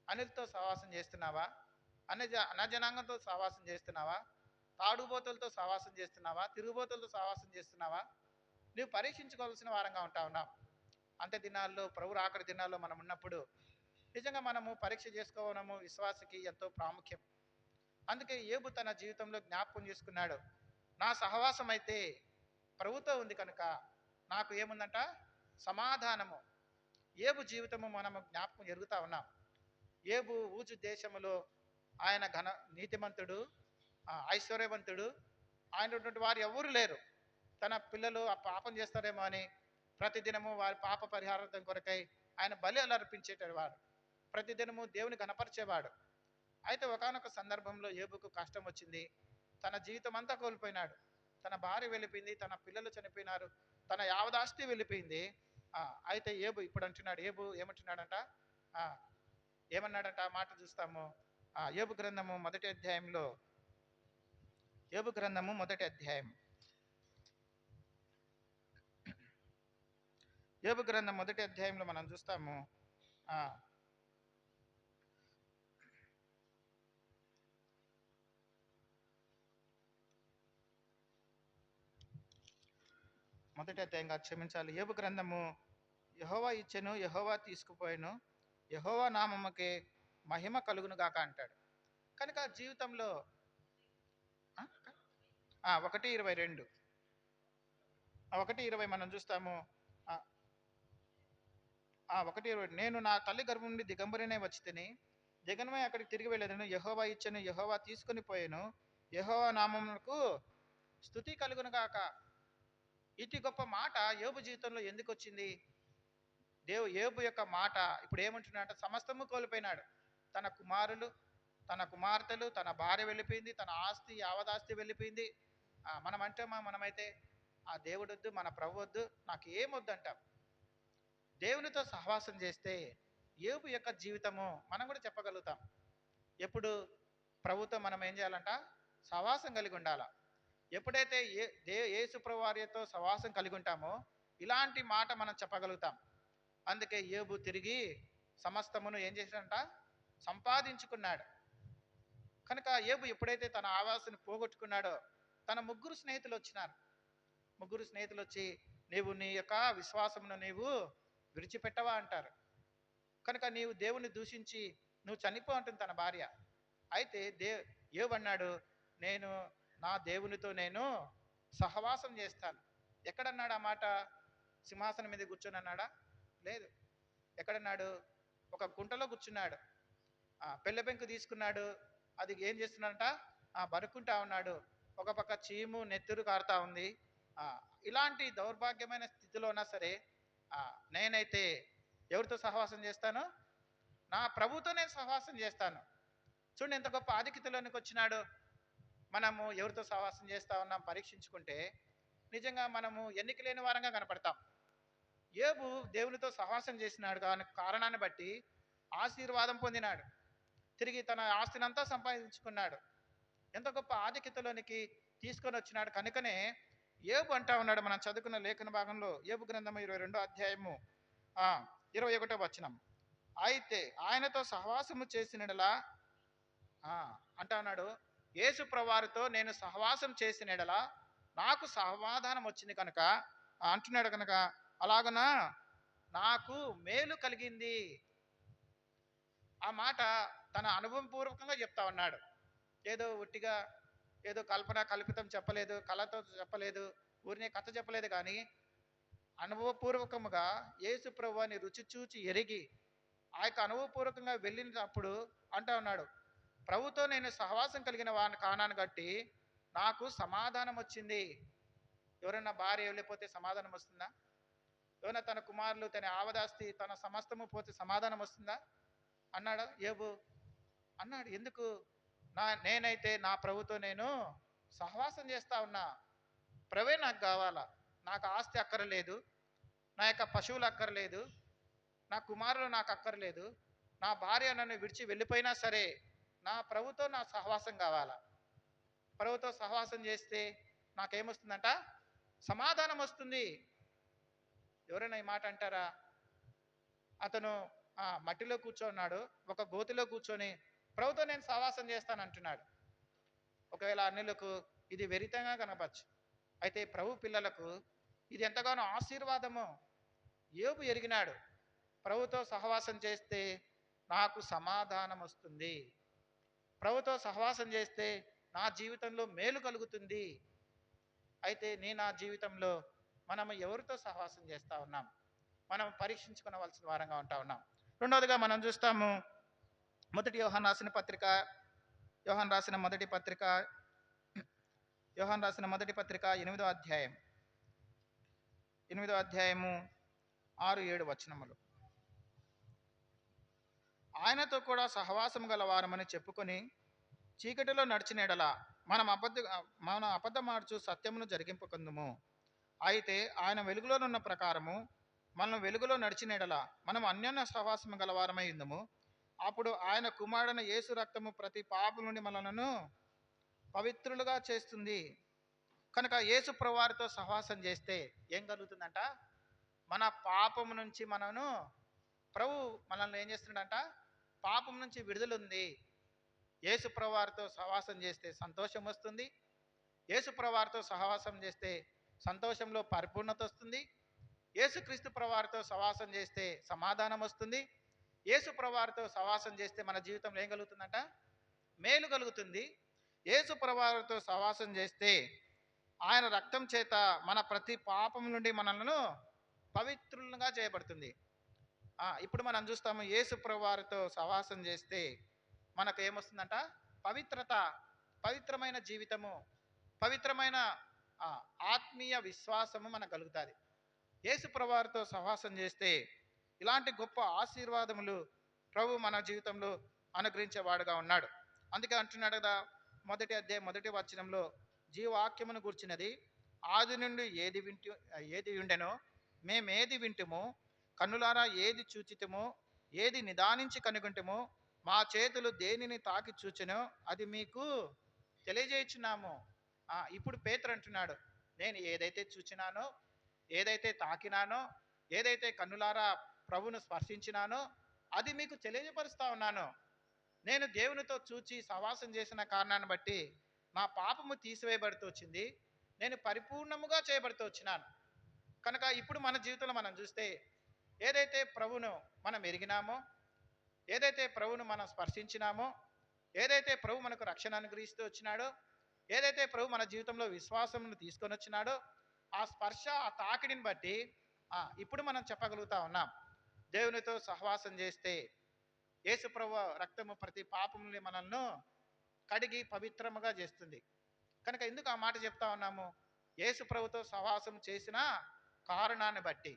అనిలతో సహవాసం చేస్తున్నావా? అనజనాంగంతో సహవాసం చేస్తున్నావా? తాడుబోతులతో సహవాసం చేస్తున్నావా? తిరుగుబోతులతో సహవాసం చేస్తున్నావా? నువ్వు పరీక్షించుకోవాల్సిన వారంగా ఉంటా ఉన్నాం. అంత్య దినాల్లో, ప్రభు ఆఖరి దినాల్లో మనం ఉన్నప్పుడు నిజంగా మనము పరీక్ష చేసుకోవడము విశ్వాసకి ఎంతో ప్రాముఖ్యం. అందుకే యోబు తన జీవితంలో జ్ఞాపకం చేసుకున్నాడు, నా సహవాసం అయితే ప్రభుతో ఉంది కనుక నాకు ఏముందంట? సమాధానము. యోబు జీవితము మనము జ్ఞాపకం జరుగుతూ ఉన్నాం. యోబు ఊజు దేశములో ఆయన నీతిమంతుడు, ఐశ్వర్యవంతుడు. ఆయన ఉన్నటువంటి వారు ఎవరు లేరు. తన పిల్లలు ఆ పాపం చేస్తారేమో అని ప్రతిదినము వారి పాప పరిహారార్థం కొరకై ఆయన బలి అర్పించేటవాడు. ప్రతిదినము దేవుని గణపరిచేవాడు. అయితే ఒకానొక సందర్భంలో యోబుకు కష్టం వచ్చింది. తన జీవితం అంతా కోల్పోయినాడు. తన భార్య వెళ్ళిపోయింది, తన పిల్లలు చనిపోయినారు, తన యావదాస్తి వెళ్ళిపోయింది. అయితే యోబు ఇప్పుడు అంటున్నాడు, యోబు ఏమంటున్నాడంట? ఏమన్నాడంట? ఆ మాట చూస్తాము. యోబు గ్రంథము మొదటి అధ్యాయంలో, యోబు గ్రంథము మొదటి అధ్యాయం, యోబు గ్రంథం మొదటి అధ్యాయంలో మనం చూస్తాము. మొదటి అధ్యాయంగా క్షమించాలి. యోబు గ్రంథము, యెహోవా ఇచ్చెను, యెహోవా తీసుకుపోయాను, యెహోవా నామముకే మహిమ కలుగును గాక అంటాడు. కనుక జీవితంలో 1:22, 1:20 మనం చూస్తాము. 1:20, నేను నా తల్లి గర్భం నుండి దిగంబరినే వచ్చి తిని దిగనమై అక్కడికి తిరిగి వెళ్ళేదను. యెహోవా ఇచ్చెను, యెహోవా తీసుకొని పోయాను, యెహోవా నామమునకు స్తుతి కలుగును గాక. ఇటు గొప్ప మాట యోబు జీవితంలో ఎందుకు వచ్చింది? యోబు యొక్క మాట ఇప్పుడు ఏమంటున్నాడంటే, సమస్తము కోల్పోయినాడు. తన కుమారులు, తన కుమార్తెలు, తన భార్య వెళ్ళిపోయింది, తన ఆస్తి యావదాస్తి వెళ్ళిపోయింది. మనమైతే ఆ దేవుడొద్దు, మన ప్రభు వద్దు, నాకు ఏమొద్దు అంటాం. దేవునితో సహవాసం చేస్తే యోబు యొక్క జీవితము మనం కూడా చెప్పగలుగుతాం. ఎప్పుడు ప్రభుతో మనం ఏం చేయాలంట? సహవాసం కలిగి ఉండాల. ఎప్పుడైతే యేసు ప్రభువారితో సహవాసం కలిగి ఉంటామో ఇలాంటి మాట మనం చెప్పగలుగుతాం. అందుకే యోబు తిరిగి సమస్తమును ఏం చేశాడంట? సంపాదించుకున్నాడు. కనుక యోబు ఎప్పుడైతే తన ఆవాసాన్ని పోగొట్టుకున్నాడో తన ముగ్గురు స్నేహితులు వచ్చినారు. ముగ్గురు స్నేహితులు వచ్చి, నీవు నీ యొక్క విశ్వాసమును నీవు విడిచిపెట్టవా అంటారు. కనుక నీవు దేవుని దూషించి నువ్వు చనిపో అంటుంది తన భార్య. అయితే యోబు అన్నాడు, నేను నా దేవునితో నేను సహవాసం చేస్తాను. ఎక్కడన్నాడు ఆ మాట? సింహాసనం మీద కూర్చొని అన్నాడా? లేదు. ఎక్కడన్నాడు? ఒక గుంటలో కూర్చున్నాడు. పెళ్ళ బెంకు తీసుకున్నాడు. అది ఏం చేస్తున్నాడంట? బరుక్కుంటా ఉన్నాడు. ఒక పక్క చీము నెత్తురు కారుతా ఉంది. ఇలాంటి దౌర్భాగ్యమైన స్థితిలో ఉన్నా సరే నేనైతే ఎవరితో సహవాసం చేస్తాను? నా ప్రభుతో నేను సహవాసం చేస్తాను. చూడండి ఎంత గొప్ప ఆధిక్యతలోనికి వచ్చినాడు. మనము ఎవరితో సహవాసం చేస్తా ఉన్నాం పరీక్షించుకుంటే నిజంగా మనము ఎన్నిక లేని వారంగా కనపడతాం. యోబు దేవునితో సహవాసం చేసినాడు కారణాన్ని బట్టి ఆశీర్వాదం పొందినాడు. తిరిగి తన ఆస్తినంతా సంపాదించుకున్నాడు. ఎంత గొప్ప ఆధిక్యతలోనికి తీసుకొని వచ్చినాడు. కనుకనే యోబు అంటా ఉన్నాడు, మనం చదువుకున్న లేఖన భాగంలో యోబు గ్రంథము 22వ అధ్యాయము 21వ వచనం. అయితే ఆయనతో సహవాసము చేసినడలా అంటా ఉన్నాడు, యేసు ప్రభువారితో నేను సహవాసం చేసినడలా నాకు సమాధానం వచ్చింది కనుక అంటున్నాడు. కనుక అలాగన నాకు మేలు కలిగింది. ఆ మాట తన అనుభవపూర్వకంగా చెప్తా ఉన్నాడు. ఏదో ఉట్టిగా ఏదో కల్పితం చెప్పలేదు, కళతో చెప్పలేదు, ఊరినే కథ చెప్పలేదు. కానీ అనుభవపూర్వకముగా యేసు ప్రభువుని రుచి చూచి ఎరిగి ఆ యొక్క అనుభవపూర్వకంగా వెళ్ళినప్పుడు అంటా ఉన్నాడు, ప్రభుతో నేను సహవాసం కలిగిన వాని కారణాన్ని బట్టి నాకు సమాధానం వచ్చింది. ఎవరైనా భార్య వెళ్ళిపోతే సమాధానం వస్తుందా? ఎవరైనా తన కుమారులు తన ఆవదాస్తి తన సమస్తము పోతే సమాధానం వస్తుందా? అన్నాడా యోబు? అన్నాడు. ఎందుకు? నేనైతే నా ప్రభుతో నేను సహవాసం చేస్తా ఉన్నా. ప్రభే నాకు కావాలా. నాకు ఆస్తి అక్కర్లేదు, నా యొక్క పశువులు అక్కర్లేదు, నా కుమారులు నాకు అక్కర్లేదు, నా భార్య నన్ను విడిచి వెళ్ళిపోయినా సరే నా ప్రభుతో నా సహవాసం కావాలా. ప్రభుతో సహవాసం చేస్తే నాకేమొస్తుందంట? సమాధానం వస్తుంది. ఎవరైనా ఈ మాట అంటారా? అతను మట్టిలో కూర్చోన్నాడు, ఒక గోతిలో కూర్చొని ప్రభుతో నేను సహవాసం చేస్తాను అంటున్నాడు. ఒకవేళ అన్యులకు ఇది వెరితంగా కనపచ్చు. అయితే ప్రభు పిల్లలకు ఇది ఎంతగానో ఆశీర్వాదము. యోబు ఎరిగినాడు, ప్రభుతో సహవాసం చేస్తే నాకు సమాధానం వస్తుంది, ప్రభుతో సహవాసం చేస్తే నా జీవితంలో మేలు కలుగుతుంది. అయితే నా జీవితంలో మనం ఎవరితో సహవాసం చేస్తూ ఉన్నాం? మనం పరీక్షించుకోవలసిన వారంగా ఉంటా ఉన్నాం. రెండవదిగా మనం చూస్తాము, యోహాను రాసిన మొదటి పత్రిక 8వ అధ్యాయము 6-7 వచనములు. ఆయనతో కూడా సహవాసం గలవారమని చెప్పుకొని చీకటిలో నడిచిన ఎడల మన అబద్ధమాడుచు సత్యమును జరిగింపకుందుము. అయితే ఆయన వెలుగులోనున్న ప్రకారము మనం వెలుగులో నడిచిన ఎడల మనం అన్యోన్య సహవాసము గలవారమై ఉందము. అప్పుడు ఆయన కుమారుడైన యేసు రక్తము ప్రతి పాపం నుండి మనలను పవిత్రులుగా చేస్తుంది. కనుక యేసు ప్రభువారితో సహవాసం చేస్తే ఏం కలుగుతుందంట? మన పాపము నుంచి ప్రభు మనల్ని ఏం చేస్తున్నాడంట? పాపం నుంచి విడుదలుంది. యేసు ప్రభువారితో సహవాసం చేస్తే సంతోషం వస్తుంది. యేసు ప్రభువారితో సహవాసం చేస్తే సంతోషంలో పరిపూర్ణత వస్తుంది. యేసుక్రీస్తు ప్రభువారితో సహవాసం చేస్తే సమాధానం వస్తుంది. యేసు ప్రభువారితో సహవాసం చేస్తే మన జీవితంలో ఏం కలుగుతుందంట? మేలు కలుగుతుంది. యేసు ప్రభువారితో సహవాసం చేస్తే ఆయన రక్తం చేత మన ప్రతి పాపం నుండి మనలను పవిత్రులుగా చేయబడుతుంది. ఇప్పుడు మనం చూస్తాము, యేసు ప్రభువారితో సహవాసం చేస్తే మనకు ఏమొస్తుందంట? పవిత్రమైన జీవితము, పవిత్రమైన ఆత్మీయ విశ్వాసము మనకు కలుగుతుంది. యేసు ప్రభువారితో సహవాసం చేస్తే ఇలాంటి గొప్ప ఆశీర్వాదములు ప్రభు మన జీవితంలో అనుగ్రహించేవాడుగా ఉన్నాడు. అందుకే అంటున్నాడు కదా, మొదటి వచనంలో, జీవాక్యమును గూర్చినది ఆది నుండి ఏది ఉండెనో మేమేది వింటుమో, కన్నులారా ఏది చూచితమో, ఏది నిదానించి కనుగొంటమో, మా చేతులు దేనిని తాకి చూచెనో అది మీకు తెలియజేయుచున్నాము. ఇప్పుడు పేతురు అంటున్నాడు, నేను ఏదైతే చూచినానో ఏదైతే తాకినానో, ఏదైతే కన్నులారా ప్రభువును స్పర్శించినానో అది మీకు తెలియపరుస్తా ఉన్నాను. నేను దేవునితో చూచి సహవాసం చేసిన కారణాన్ని బట్టి నా పాపము తీసివేయబడుతూ వచ్చింది. నేను పరిపూర్ణముగా చేయబడుతూ వచ్చినాను. కనుక ఇప్పుడు మన జీవితంలో మనం చూస్తే ఏదైతే ప్రభువును మనం ఎరిగినామో, ఏదైతే ప్రభువును మనం స్పర్శించినామో, ఏదైతే ప్రభు మనకు రక్షణ అనుగ్రహిస్తూ వచ్చినాడో, ఏదైతే ప్రభు మన జీవితంలో విశ్వాసమును తీసుకొని వచ్చినాడో, ఆ స్పర్శ ఆ తాకిడిని బట్టి ఇప్పుడు మనం చెప్పగలుగుతా ఉన్నాం, దేవునితో సహవాసం చేస్తే యేసు ప్రభు రక్తము ప్రతి పాపముని మనల్ని కడిగి పవిత్రముగా చేస్తుంది. కనుక ఎందుకు ఆ మాట చెప్తా ఉన్నాము? యేసు ప్రభుతో సహవాసం చేసిన కారణాన్ని బట్టి.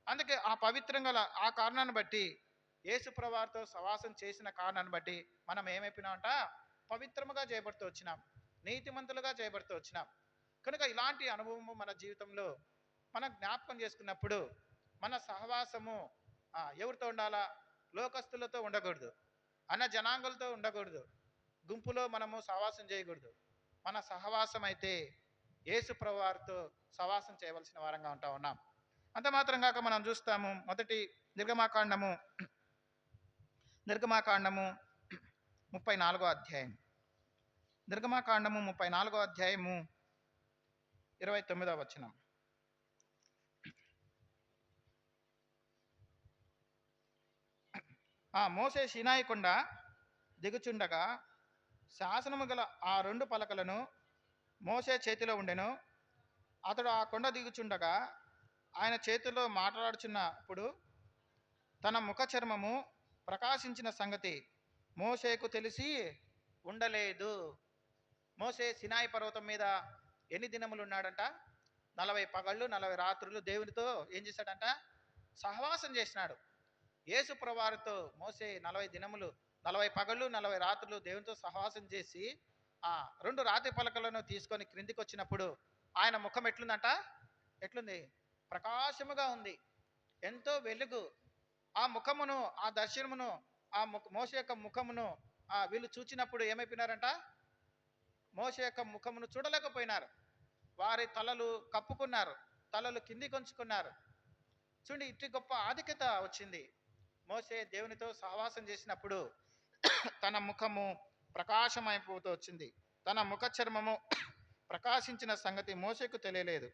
అందుకే ఆ పవిత్రంగా ఆ కారణాన్ని బట్టి, యేసు ప్రభువారితో సహవాసం చేసిన కారణాన్ని బట్టి మనం ఏమైపోయినామంట? పవిత్రముగా చేయబడుతూ వచ్చినాం, నీతిమంతులుగా చేయబడుతూ వచ్చినాం. కనుక ఇలాంటి అనుభవము మన జీవితంలో మనం జ్ఞాపకం చేసుకున్నప్పుడు మన సహవాసము ఎవరితో ఉండాలా? లోకస్తులతో ఉండకూడదు, అన్న జనాంగులతో ఉండకూడదు, గుంపులో మనము సహవాసం చేయకూడదు. మన సహవాసం అయితే యేసు ప్రభువారితో సహవాసం చేయవలసిన వారంగా ఉంటా ఉన్నాం. అంత మాత్రం కాక మనం చూస్తాము, మొదటి నిర్గమాకాండము 34 అధ్యాయం, నిర్గమాకాండము 34 అధ్యాయము 29వ వచనం. మోసే సీనాయి కొండ దిగుచుండగా శాసనము గల ఆ 2 పలకలను మోసే చేతిలో ఉండెను. అతడు ఆ కొండ దిగుచుండగా ఆయన చేతిలో మాట్లాడుచున్నప్పుడు తన ముఖ చర్మము ప్రకాశించిన సంగతి మోసేకు తెలిసి ఉండలేదు. మోసే సినాయి పర్వతం మీద ఎన్ని దినములు ఉన్నాడంట? 40 పగళ్ళు 40 రాత్రులు దేవునితో ఏం చేశాడంట? సహవాసం చేసినాడు. యేసు ప్రభువారితో మోసే 40 దినములు 40 పగళ్ళు 40 రాత్రులు దేవునితో సహవాసం చేసి 2 రాతి పలకలను తీసుకొని క్రిందికి వచ్చినప్పుడు ఆయన ముఖం ఎట్లుందంట? ఎట్లుంది? ప్రకాశముగా ఉంది, ఎంతో వెలుగు. ఆ ముఖమును, ఆ దర్శనమును, మోసే యొక్క ముఖమును వీళ్ళు చూచినప్పుడు ఏమైపోయినారంట? మోసే యొక్క ముఖమును చూడలేకపోయినారు. వారి తలలు కప్పుకున్నారు, తలలు కింది కొంచుకున్నారు. చూడండి, ఇట్టి గొప్ప ఆధిక్యత వచ్చింది. మోసే దేవునితో సహవాసం చేసినప్పుడు తన ముఖము ప్రకాశమైపోతూ వచ్చింది. తన ముఖ చర్మము ప్రకాశించిన సంగతి మోసేకు తెలియలేదు.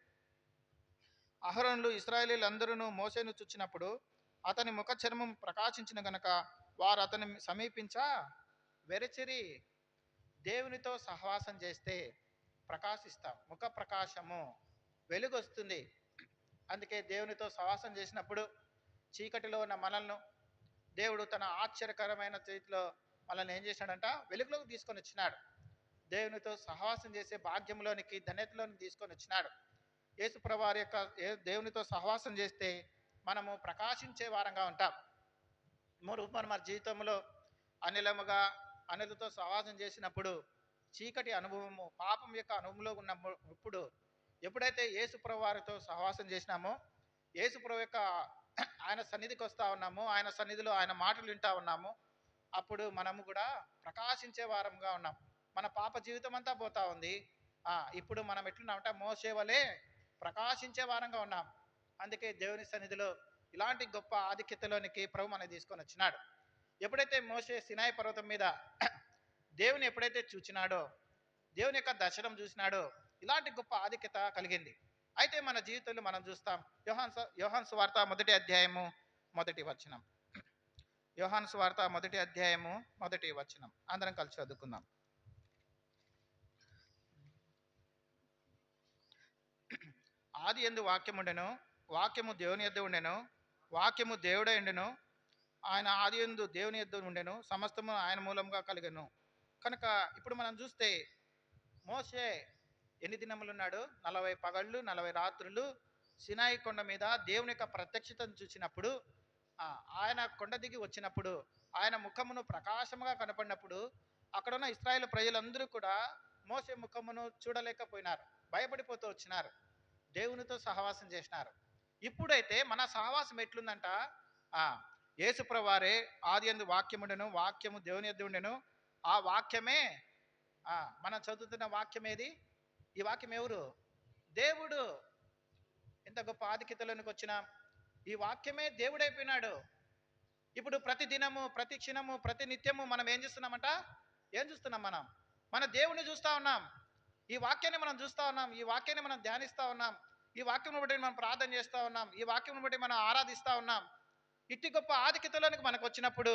అహరోనులు ఇశ్రాయేలీయులందరూ మోసేను చూచినప్పుడు అతని ముఖ చర్మం ప్రకాశించిన గనక వారు అతని సమీపించా వెరచిరి. దేవునితో సహవాసం చేస్తే ప్రకాశిస్తాం, ముఖ ప్రకాశము వెలుగు వస్తుంది. అందుకే దేవునితో సహవాసం చేసినప్పుడు చీకటిలో ఉన్న మనల్ని దేవుడు తన ఆశ్చర్యకరమైన చేతిలో మనల్ని ఏం చేశాడంట? వెలుగులోకి తీసుకొని వచ్చినాడు. దేవునితో సహవాసం చేసే భాగ్యంలోనికి, ధన్యతలోనికి తీసుకొని వచ్చినాడు. యేసు ప్రభువారి యొక్క దేవునితో సహవాసం చేస్తే మనము ప్రకాశించే వారంగా ఉంటాం. మన జీవితంలో అనిలతో సహవాసం చేసినప్పుడు చీకటి అనుభవము, పాపం యొక్క అనుభవంలో ఉన్నప్పుడు ఎప్పుడైతే యేసు ప్రభువారితో సహవాసం చేసినామో, యేసు ప్రభు యొక్క ఆయన సన్నిధికి వస్తూ ఉన్నాము, ఆయన సన్నిధిలో ఆయన మాటలు వింటా ఉన్నాము, అప్పుడు మనము కూడా ప్రకాశించే వారంగా ఉన్నాం. మన పాప జీవితం అంతా పోతా ఉంది. ఇప్పుడు మనం ఎట్లున్నామంటే మోసే వలె ప్రకాశించే వారంగా ఉన్నాం. అందుకే దేవుని సన్నిధిలో ఇలాంటి గొప్ప ఆధిక్యతలోనికి ప్రభు మనకి తీసుకొని వచ్చినాడు. ఎప్పుడైతే మోసే సినాయి పర్వతం మీద దేవుని ఎప్పుడైతే చూచినాడో, దేవుని యొక్క దర్శనం చూసినాడో, ఇలాంటి గొప్ప ఆధిక్యత కలిగింది. అయితే మన జీవితంలో మనం చూస్తాం, యోహాను సువార్త 1వ అధ్యాయము 1వ వచనం. యోహాను సువార్త 1వ అధ్యాయము 1వ వచనం అందరం కలిసి చదువుకుందాం. ఆది యందు వాక్యము ఉండెను, వాక్యము దేవుని యొద్ద ఉండెను, వాక్యము దేవుడై ఉండెను. ఆయన ఆది యందు దేవుని యొద్ద ఉండెను, సమస్తము ఆయన మూలంగా కలిగెను. కనుక ఇప్పుడు మనం చూస్తే మోసే ఎన్ని దినములు ఉన్నాడు? 40 పగళ్ళు 40 రాత్రులు సినాయి కొండ మీద దేవుని యొక్క ప్రత్యక్షతను చూసినప్పుడు, ఆయన కొండ దిగి వచ్చినప్పుడు, ఆయన ముఖమును ప్రకాశముగా కనపడినప్పుడు అక్కడ ఉన్న ఇశ్రాయేలు ప్రజలందరూ కూడా మోసే ముఖమును చూడలేకపోయినారు, భయపడిపోతూ వచ్చినారు, దేవునితో సహవాసం చేసినారు. ఇప్పుడైతే మన సహవాసం ఎట్లుందంట? యేసు ప్రభువారే ఆది యందు వాక్యము ఉండెను, వాక్యము దేవుని యొద్ద ఉండెను. ఆ వాక్యమే మనం చదువుతున్న వాక్యం ఏది? ఈ వాక్యం ఎవరు? దేవుడు. ఎంత గొప్ప ఆధిక్యతలోనికి వచ్చిన ఈ వాక్యమే దేవుడైపోయినాడు. ఇప్పుడు ప్రతి దినము, ప్రతి క్షణము, ప్రతి నిత్యము మనం ఏం చూస్తున్నామంట? ఏం చూస్తున్నాం మనం? మన దేవుణ్ణి చూస్తా ఉన్నాం. ఈ వాక్యాన్ని మనం చూస్తా ఉన్నాం. ఈ వాక్యాన్ని మనం ధ్యానిస్తా ఉన్నాం. ఈ వాక్యం బట్టి మనం ప్రార్థన చేస్తా ఉన్నాం. ఈ వాక్యం బట్టి మనం ఆరాధిస్తా ఉన్నాం. ఇట్టి గొప్ప ఆధిక్యతలోనికి మనకు వచ్చినప్పుడు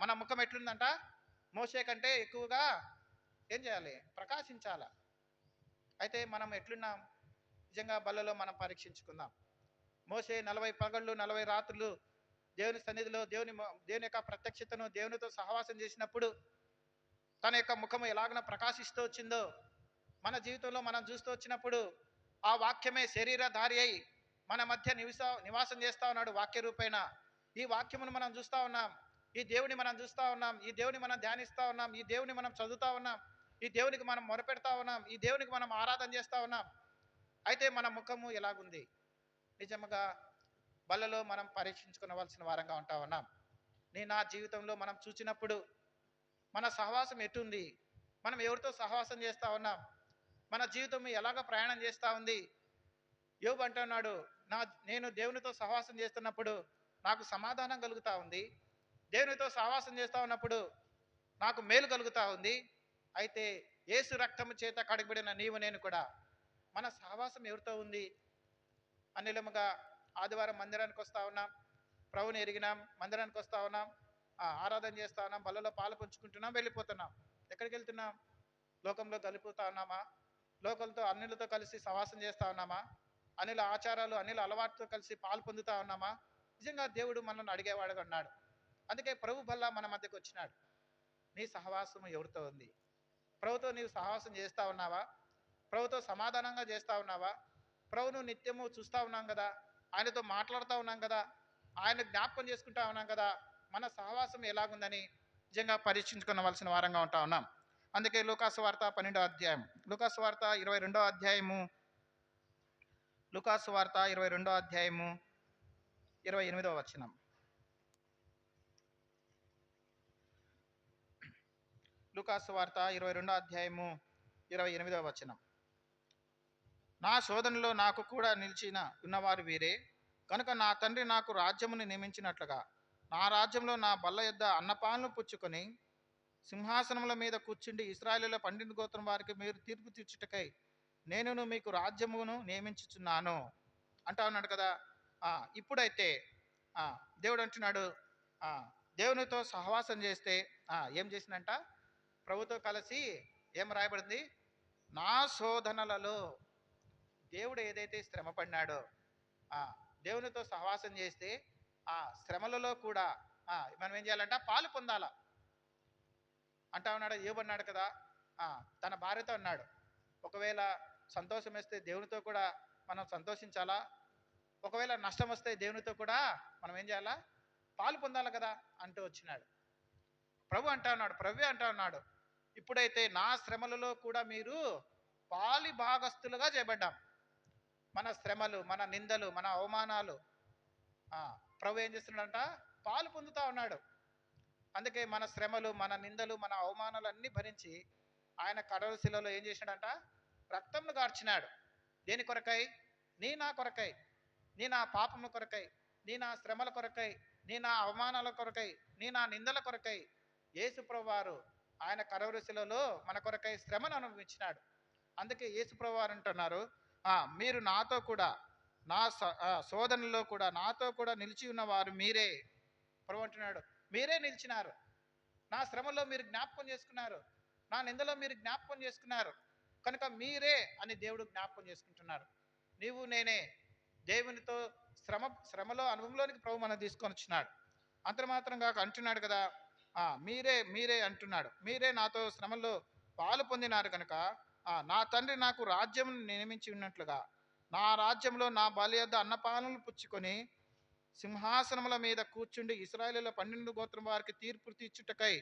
మన ముఖం ఎట్లుందంట? మోషే కంటే ఎక్కువగా ఏం చేయాలి? ప్రకాశించాల. అయితే మనం ఎట్లున్నాం? నిజంగా బల్లలో మనం పరీక్షించుకుందాం. మోషే 40 పగళ్ళు 40 రాత్రులు దేవుని సన్నిధిలో దేవుని యొక్క ప్రత్యక్షతను, దేవునితో సహవాసం చేసినప్పుడు తన యొక్క ముఖము ఎలాగన ప్రకాశిస్తూ వచ్చిందో మన జీవితంలో మనం చూస్తూ వచ్చినప్పుడు ఆ వాక్యమే శరీరధారి అయి మన మధ్య నివాసం చేస్తా ఉన్నాడు వాక్య రూపేణ. ఈ వాక్యమును మనం చూస్తా ఉన్నాం. ఈ దేవుని మనం చూస్తా ఉన్నాం. ఈ దేవుని మనం ధ్యానిస్తా ఉన్నాం. ఈ దేవుని మనం చదువుతా ఉన్నాం. ఈ దేవునికి మనం మొరపెడతా ఉన్నాం. ఈ దేవునికి మనం ఆరాధన చేస్తా ఉన్నాం. అయితే మన ముఖము ఎలాగుంది? నిజముగా బల్లలో మనం పరీక్షించుకోవలసిన వారంగా ఉంటా ఉన్నాం. నా జీవితంలో మనం చూసినప్పుడు మన సహవాసం ఎటుంది? మనం ఎవరితో సహవాసం చేస్తా ఉన్నాం? మన జీవితం ఎలాగ ప్రయాణం చేస్తూ ఉంది? యోబు అంటున్నాడు, నేను దేవునితో సహవాసం చేస్తున్నప్పుడు నాకు సమాధానం కలుగుతూ ఉంది. దేవునితో సహవాసం చేస్తూ ఉన్నప్పుడు నాకు మేలు కలుగుతూ ఉంది. అయితే యేసు రక్తము చేత కడగబడిన నీవు నేను కూడా మన సహవాసం ఎవరితో ఉంది? అనిలముగా ఆదివారం మందిరానికి వస్తూ ఉన్నాం, ప్రభుని ఎరిగినాం, మందిరానికి వస్తూ ఉన్నాం, ఆరాధన చేస్తూ ఉన్నాం, బల్లలో పాలు పంచుకుంటున్నాం, వెళ్ళిపోతున్నాం. ఎక్కడికి వెళ్తున్నాం? లోకంలో గలిపోతా ఉన్నామా? లోకలతో అన్నిలతో కలిసి సహవాసం చేస్తూ ఉన్నామా? అనిల ఆచారాలు, అనిల అలవాటుతో కలిసి పాలు పొందుతూ ఉన్నామా? నిజంగా దేవుడు మనల్ని అడిగేవాడుగా ఉన్నాడు. అందుకే ప్రభు బల్ల మన మధ్యకు వచ్చినాడు. నీ సహవాసం ఎవరితో ఉంది? ప్రభుతో నీవు సహవాసం చేస్తూ ఉన్నావా? ప్రభుతో సమాధానంగా చేస్తూ ఉన్నావా? ప్రభును నిత్యము చూస్తూ ఉన్నాం కదా, ఆయనతో మాట్లాడుతూ ఉన్నాం కదా, ఆయన జ్ఞాపకం చేసుకుంటా ఉన్నాం కదా. మన సహవాసం ఎలాగుందని నిజంగా పరీక్షించుకోవలసిన వారంగా ఉంటా ఉన్నాం. అందుకే లూకాసు వార్త 12వ అధ్యాయం, లూకాసు వార్త 22వ అధ్యాయము, లూకాసు వార్త 22వ అధ్యాయము 28వ వచనం. లూకాసు వార్త 22వ అధ్యాయము 28వ వచనం. నా శోధనలో నాకు కూడా నిలిచిన ఉన్నవారు వీరే కనుక నా తండ్రి నాకు రాజ్యమును నియమించినట్లుగా నా రాజ్యంలో నా బల్ల యొద్ద అన్నపాలను పుచ్చుకొని సింహాసనముల మీద కూర్చుండి ఇశ్రాయేలులో 12 గోత్రం వారికి మీరు తీర్పు తీర్చుటకై నేను మీకు రాజ్యమును నియమించుచున్నాను అంటా ఉన్నాడు కదా. ఇప్పుడైతే దేవుడు అంటున్నాడు, దేవునితో సహవాసం చేస్తే ఏం చేసినంట? ప్రభుతో కలిసి ఏం రాయబడింది? నా శోధనలలో దేవుడు ఏదైతే శ్రమ పడినాడో, దేవునితో సహవాసం చేస్తే ఆ శ్రమలలో కూడా మనం ఏం చేయాలంట? పాలు పొందాల అంటా ఉన్నాడు. ఏమన్నాడు కదా, తన భార్యతో అన్నాడు, ఒకవేళ సంతోషం వస్తే దేవునితో కూడా మనం సంతోషించాలా, ఒకవేళ నష్టం వస్తే దేవునితో కూడా మనం ఏం చేయాలా? పాలు పొందాలి కదా అంటూ వచ్చినాడు. ప్రభు అంటా ఉన్నాడు, ఇప్పుడైతే నా శ్రమలలో కూడా మీరు పాలి భాగస్తులుగా చేయబడ్డాం. మన శ్రమలు, మన నిందలు, మన అవమానాలు ప్రభు ఏం చేస్తున్నాడంట? పాలు పొందుతా ఉన్నాడు. అందుకే మన శ్రమలు, మన నిందలు, మన అవమానాలు అన్నీ భరించి ఆయన కడవరి శిలలో ఏం చేసినాడంట? రక్తంను గార్చినాడు. దేని కొరకై? నా కొరకై, నా పాపము కొరకై, నా శ్రమల కొరకై, నా అవమానాల కొరకై, నా నిందల కొరకై యేసుప్రభు వారు ఆయన కడవరి శిలలో మన కొరకై శ్రమను అనుభవించినాడు. అందుకే యేసుప్రభు వారు అంటున్నారు, మీరు నాతో కూడా నా శోధనలో కూడా నాతో కూడా నిలిచి ఉన్నవారు మీరే. ప్రభు అంటున్నాడు, మీరే నిలిచినారు. నా శ్రమలో మీరు జ్ఞాపకం చేసుకున్నారు, నా నిందలో మీరు జ్ఞాపకం చేసుకున్నారు కనుక మీరే అని దేవుడు జ్ఞాపకం చేసుకుంటున్నారు. నీవు నేనే దేవునితో శ్రమలో అనుభవంలోనికి ప్రభు మనం తీసుకొని వచ్చినాడు. అంతర్మాత్రంగా అంటున్నాడు కదా, మీరే అంటున్నాడు, మీరే నాతో శ్రమలో పాలు పొందినారు కనుక నా తండ్రి నాకు రాజ్యం నియమించి ఉన్నట్లుగా నా రాజ్యంలో నా బలి యొద్ద అన్నపానములు పుచ్చుకొని సింహాసనముల మీద కూర్చుండి ఇశ్రాయేలులో 12 గోత్రం వారికి తీర్పు తీర్చుటకై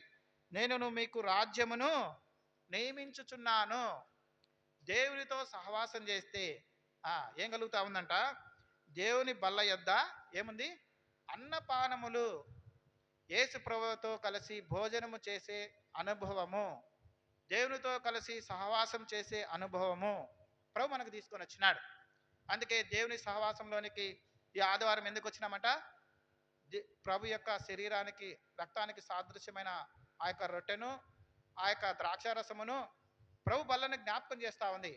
నేను మీకు రాజ్యమును నియమించుచున్నాను. దేవునితో సహవాసం చేస్తే ఏం కలుగుతా ఉందంట? దేవుని బల్ల యొద్ద ఏముంది? అన్నపానములు. యేసు ప్రభువుతో కలిసి భోజనము చేసే అనుభవము, దేవునితో కలిసి సహవాసం చేసే అనుభవము ప్రభు మనకు తీసుకొని వచ్చినాడు. అందుకే దేవుని సహవాసంలోనికి ఈ ఆదివారం ఎందుకు వచ్చినామట? ప్రభు యొక్క శరీరానికి రక్తానికి సాదృశ్యమైన ఆ యొక్క రొట్టెను, ఆ యొక్క ద్రాక్షారసమును ప్రభు బల్లను జ్ఞాపకం చేస్తూ ఉంది.